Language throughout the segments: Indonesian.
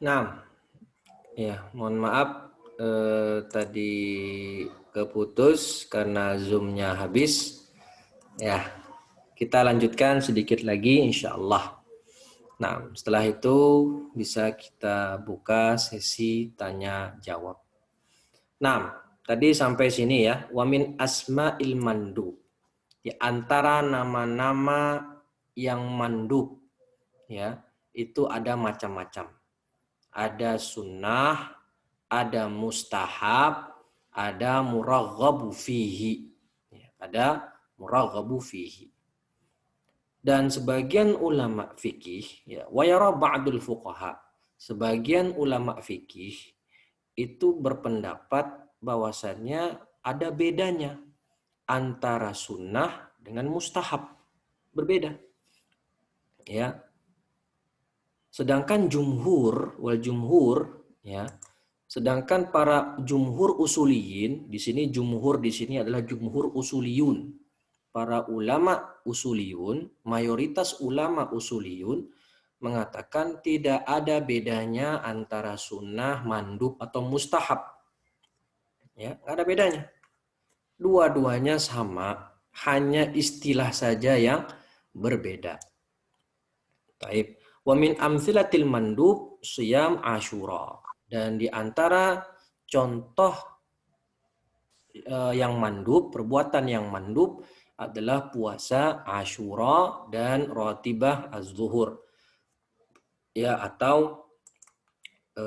Nah, ya, mohon maaf tadi keputus karena Zoom-nya habis. Ya, kita lanjutkan sedikit lagi insya Allah. Nah, setelah itu bisa kita buka sesi tanya jawab. Nah, tadi sampai sini ya. Wamin asma'il mandub. Di antara nama-nama yang mandub ya, itu ada macam-macam. Ada sunnah, ada mustahab, ada muraghabu fihi. Ya, ada muraghabu fihi. Dan sebagian ulama fikih, ya, wa yara ba'dul fuqaha, sebagian ulama fikih itu berpendapat bahwasannya ada bedanya antara sunnah dengan mustahab. Berbeda. Ya. Sedangkan jumhur, ya, sedangkan para jumhur usuliyin, di sini adalah jumhur usuliyun. Para ulama usuliyun, mayoritas ulama usuliyun mengatakan tidak ada bedanya antara sunnah, mandub atau mustahab. Ya, nggak ada bedanya. Dua-duanya sama, hanya istilah saja yang berbeda. Taib. Wa min amsilatil mandub siyam Asyura. Dan di antara contoh yang mandub, perbuatan yang mandub adalah puasa Asyura dan Ratibah Az-Zuhur. Ya, atau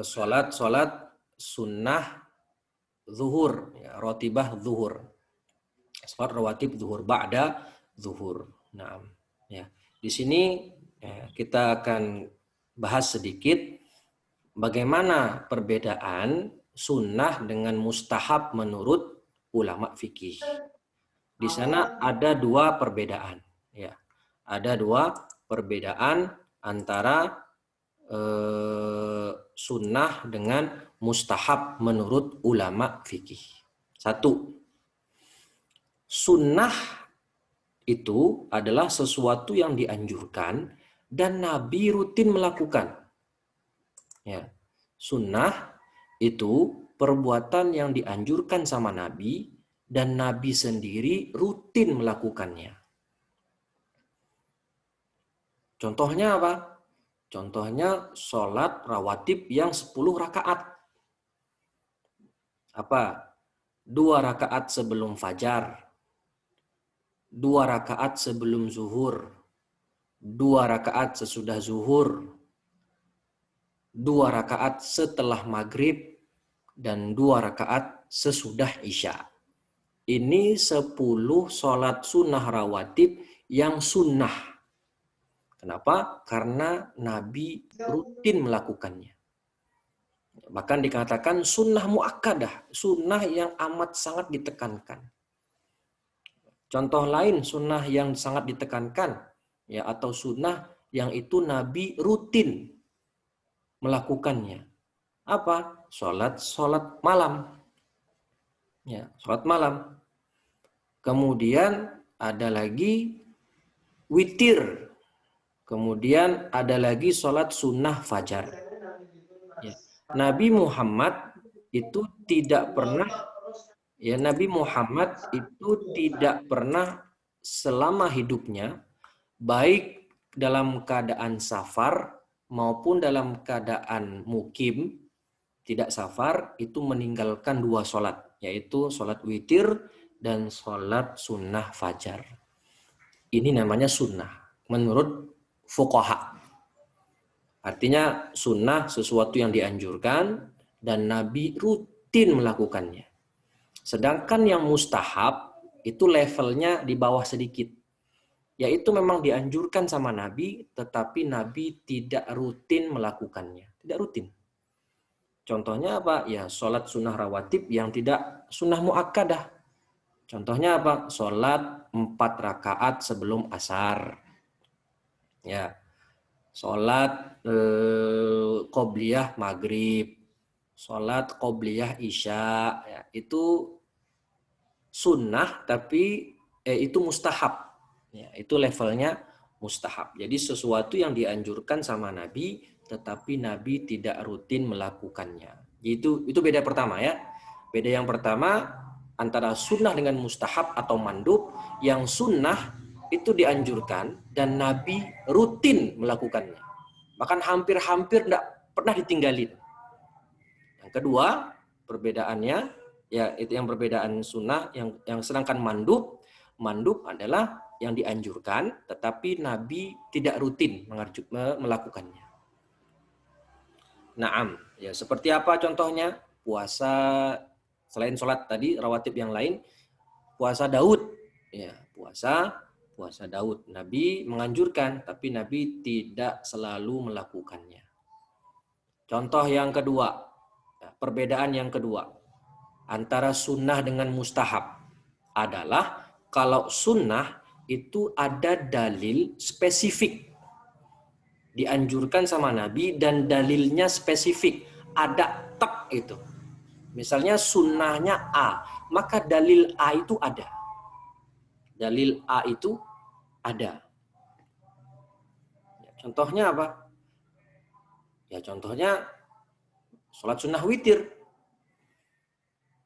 salat sunnah zuhur, ya, Ratibah Zuhur. Salat rawatib zuhur ba'da zuhur. Nah, ya. Di sini ya, kita akan bahas sedikit bagaimana perbedaan sunnah dengan mustahab menurut ulama fikih. Di sana ada dua perbedaan. Ya, ada dua perbedaan antara sunnah dengan mustahab menurut ulama fikih. Satu, sunnah itu adalah sesuatu yang dianjurkan dan Nabi rutin melakukan. Ya. Sunnah itu perbuatan yang dianjurkan sama Nabi dan Nabi sendiri rutin melakukannya. Contohnya apa? Contohnya sholat rawatib yang 10 rakaat. Apa? 2 rakaat sebelum fajar, 2 rakaat sebelum zuhur, 2 rakaat sesudah zuhur, 2 rakaat setelah maghrib, dan 2 rakaat sesudah isya. Ini 10 sholat sunnah rawatib yang sunnah. Kenapa? Karena Nabi rutin melakukannya. Bahkan dikatakan sunnah muakkadah, sunnah yang amat sangat ditekankan. Contoh lain sunnah yang sangat ditekankan, ya, atau sunnah yang itu Nabi rutin melakukannya. Apa? Sholat malam. Ya, sholat malam. Kemudian ada lagi witir. Kemudian ada lagi sholat sunnah fajar. Ya. Nabi Muhammad itu tidak pernah, ya, Nabi Muhammad itu tidak pernah selama hidupnya, baik dalam keadaan safar maupun dalam keadaan mukim, tidak safar, itu meninggalkan 2 sholat, yaitu sholat witir dan sholat sunnah fajar. Ini namanya sunnah menurut fuqaha. Artinya sunnah sesuatu yang dianjurkan dan Nabi rutin melakukannya. Sedangkan yang mustahab itu levelnya di bawah sedikit. Yaitu memang dianjurkan sama Nabi, tetapi Nabi tidak rutin melakukannya. Tidak rutin. Contohnya apa? Ya, sholat sunnah rawatib yang tidak sunnah muakkadah. Contohnya apa? Sholat 4 rakaat sebelum asar. Ya, sholat qobliyah maghrib, sholat qobliyah isya, ya, itu sunnah tapi itu mustahab. Ya, itu levelnya mustahab. Jadi sesuatu yang dianjurkan sama Nabi, tetapi Nabi tidak rutin melakukannya. Itu beda pertama ya. Beda yang pertama antara sunnah dengan mustahab atau mandub. Yang sunnah itu dianjurkan dan Nabi rutin melakukannya. Bahkan hampir-hampir tidak pernah ditinggalin. Yang kedua, perbedaannya ya itu yang perbedaan sunnah, yang sedangkan mandub adalah yang dianjurkan tetapi Nabi tidak rutin melakukannya. Naam, ya seperti apa contohnya? Puasa selain sholat tadi rawatib yang lain, puasa Daud, ya puasa Daud. Nabi menganjurkan tapi Nabi tidak selalu melakukannya. Contoh yang kedua, perbedaan yang kedua antara sunnah dengan mustahab adalah kalau sunnah itu ada dalil spesifik dianjurkan sama Nabi dan dalilnya spesifik, ada tak itu. Misalnya sunnahnya A, maka dalil A itu ada. Dalil A itu ada. Contohnya apa? Ya contohnya sholat sunnah witir.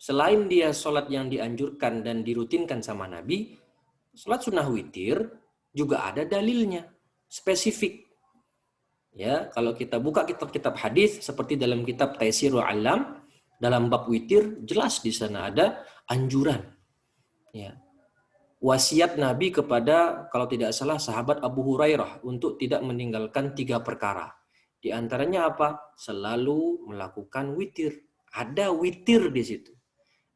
Selain dia sholat yang dianjurkan dan dirutinkan sama Nabi, sholat sunnah witir juga ada dalilnya, spesifik. Ya, kalau kita buka kitab-kitab hadis seperti dalam kitab Taisirul Alam, dalam bab witir jelas di sana ada anjuran. Ya. Wasiat Nabi kepada kalau tidak salah sahabat Abu Hurairah untuk tidak meninggalkan 3 perkara. Di antaranya apa? Selalu melakukan witir. Ada witir di situ.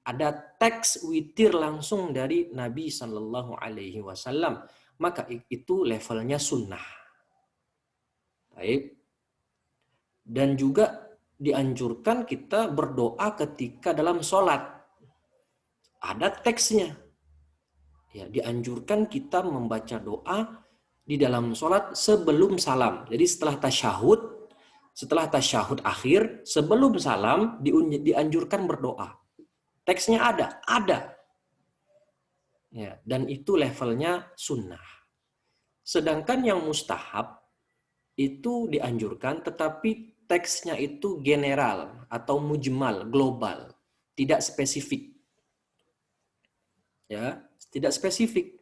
Ada teks witir langsung dari Nabi Shallallahu Alaihi Wasallam. Maka itu levelnya sunnah. Baik. Dan juga dianjurkan kita berdoa ketika dalam sholat. Ada teksnya. Ya, dianjurkan kita membaca doa di dalam sholat sebelum salam. Jadi setelah tasyahud akhir, sebelum salam dianjurkan berdoa. Teksnya ada. Ya, dan itu levelnya sunnah. Sedangkan yang mustahab itu dianjurkan, tetapi teksnya itu general atau mujmal, global, tidak spesifik. Ya, tidak spesifik.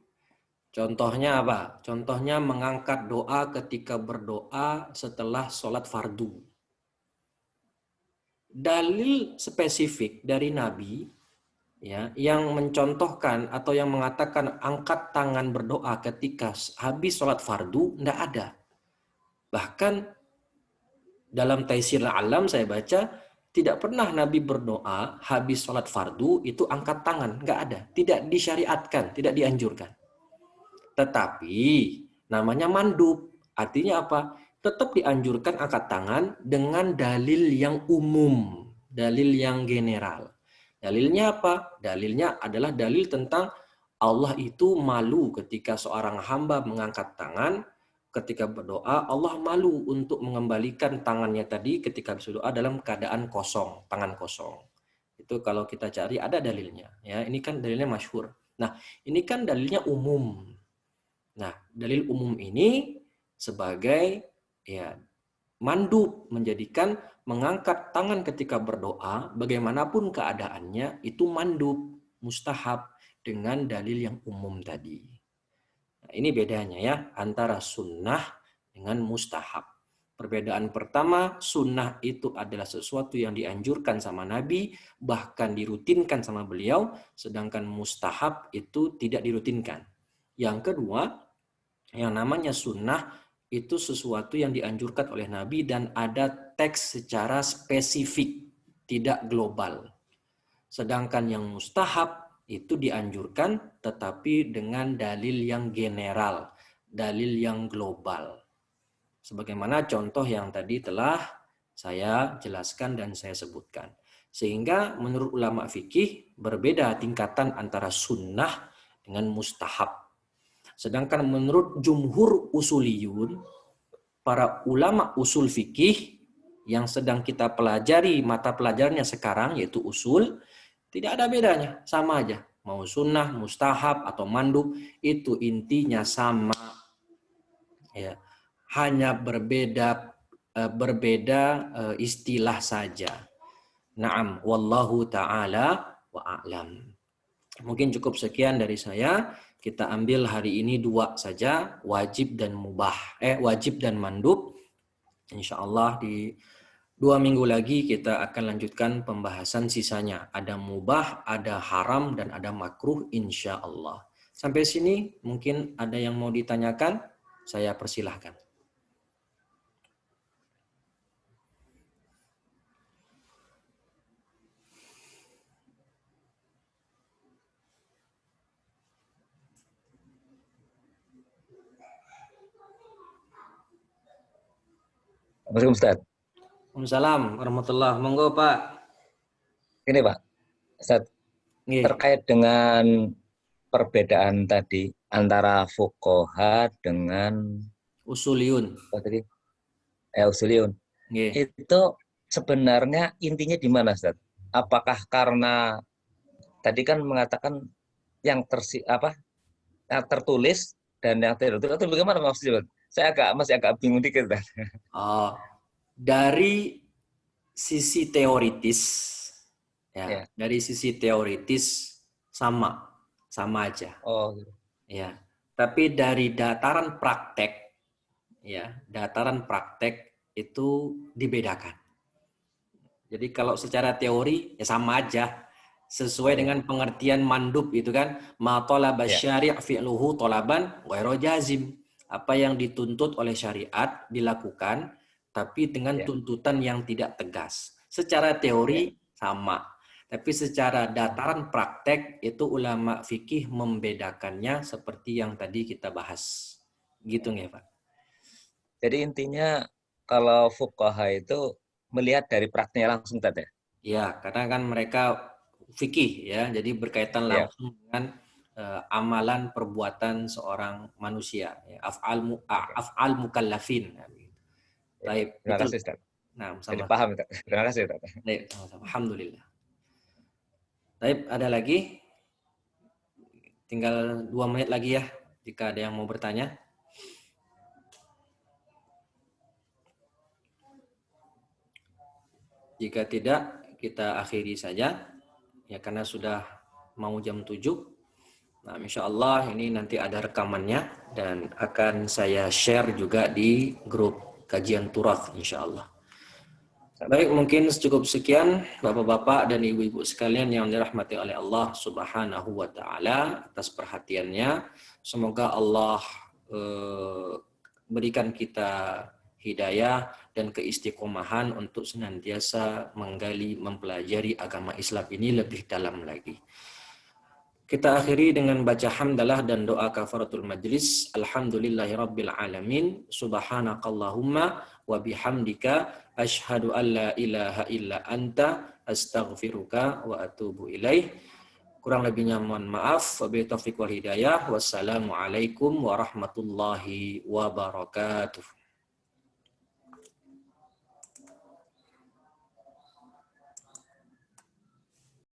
Contohnya apa? Contohnya mengangkat doa ketika berdoa setelah sholat fardu. Dalil spesifik dari Nabi ya, yang mencontohkan atau yang mengatakan angkat tangan berdoa ketika habis sholat fardu, tidak ada. Bahkan dalam Taisirul Alam saya baca, tidak pernah Nabi berdoa habis sholat fardu itu angkat tangan. Nggak ada. Tidak disyariatkan, tidak dianjurkan. Tetapi namanya mandub. Artinya apa? Tetap dianjurkan angkat tangan dengan dalil yang umum. Dalil yang general. Dalilnya apa? Dalilnya adalah dalil tentang Allah itu malu ketika seorang hamba mengangkat tangan. Ketika berdoa, Allah malu untuk mengembalikan tangannya tadi ketika berdoa dalam keadaan kosong, tangan kosong. Itu kalau kita cari ada dalilnya. Ya, ini kan dalilnya masyhur. Nah, ini kan dalilnya umum. Nah, dalil umum ini sebagai ya mandub, menjadikan mengangkat tangan ketika berdoa, bagaimanapun keadaannya itu mandub, mustahab dengan dalil yang umum tadi. Nah, ini bedanya ya antara sunnah dengan mustahab. Perbedaan pertama, sunnah itu adalah sesuatu yang dianjurkan sama Nabi, bahkan dirutinkan sama beliau, sedangkan mustahab itu tidak dirutinkan. Yang kedua, yang namanya sunnah itu sesuatu yang dianjurkan oleh Nabi dan ada teks secara spesifik, tidak global. Sedangkan yang mustahab itu dianjurkan tetapi dengan dalil yang general, dalil yang global. Sebagaimana contoh yang tadi telah saya jelaskan dan saya sebutkan. Sehingga menurut ulama fikih berbeda tingkatan antara sunnah dengan mustahab. Sedangkan menurut jumhur usuliyun, para ulama usul fikih yang sedang kita pelajari mata pelajarannya sekarang yaitu usul, tidak ada bedanya, sama aja. Mau sunnah, mustahab, atau mandub, itu intinya sama. Ya, hanya berbeda istilah saja. Naam, wallahu taala wa a'lam. Mungkin cukup sekian dari saya. Kita ambil hari ini 2 saja, wajib dan mubah. Wajib dan mandub. Insya Allah di 2 minggu lagi kita akan lanjutkan pembahasan sisanya. Ada mubah, ada haram, dan ada makruh insya Allah. Sampai sini mungkin ada yang mau ditanyakan, saya persilahkan. Assalamualaikum Ustaz. Waalaikumsalam warahmatullahi. Monggo Pak. Ini Pak, Ustaz, Nggih. terkait dengan perbedaan tadi antara fuqaha dengan Usuliun. apa tadi? Usuliun. Nggih. Itu sebenarnya intinya di mana, Ustaz? Apakah karena tadi kan mengatakan yang yang tertulis dan yang tidak tertulis itu bagaimana maksudnya, Ustaz? Saya masih agak bingung dikit, Ustaz. Dari sisi teoritis, Ya. dari sisi teoritis sama aja, Oh, gitu. ya. Tapi dari dataran praktek, dataran praktek itu dibedakan. Jadi kalau secara teori ya sama aja, sesuai dengan pengertian mandub itu kan, ma talaba syari' fi'luhu talaban ghairu jazim. Apa yang dituntut oleh syariat dilakukan, tapi dengan tuntutan yang tidak tegas. Secara teori sama, tapi secara dataran praktek itu ulama fikih membedakannya seperti yang tadi kita bahas. Gitu nggak Pak? Jadi intinya kalau fuqaha itu melihat dari prakteknya langsung tadi. Ya, karena kan mereka fikih ya, jadi berkaitan langsung dengan amalan perbuatan seorang manusia, ya. Af'al mukallafin. Baik, Terima itu. kasih, Ustaz. Nah, Jadi sama. paham, Ustaz. Terima kasih, Ustaz. Baik, sama-sama. Alhamdulillah. Baik, ada lagi? Tinggal 2 menit lagi ya, jika ada yang mau bertanya. Jika tidak, kita akhiri saja. Ya, karena sudah mau jam 7. Nah, insya Allah ini nanti ada rekamannya dan akan saya share juga di grup kajian Turath insya Allah. Baik, mungkin cukup sekian Bapak-bapak dan Ibu-ibu sekalian yang dirahmati oleh Allah Subhanahu wa taala atas perhatiannya. Semoga Allah berikan kita hidayah dan keistiqomahan untuk senantiasa menggali, mempelajari agama Islam ini lebih dalam lagi. Kita akhiri dengan baca hamdalah dan doa kafaratul majlis. Alhamdulillahirabbil alamin. Subhanakallahumma wa bihamdika asyhadu an la ilaha illa anta astaghfiruka wa atubu ilaih. Kurang lebihnya mohon maaf. Wabillahi taufiq wal hidayah. Wassalamualaikum warahmatullahi wabarakatuh.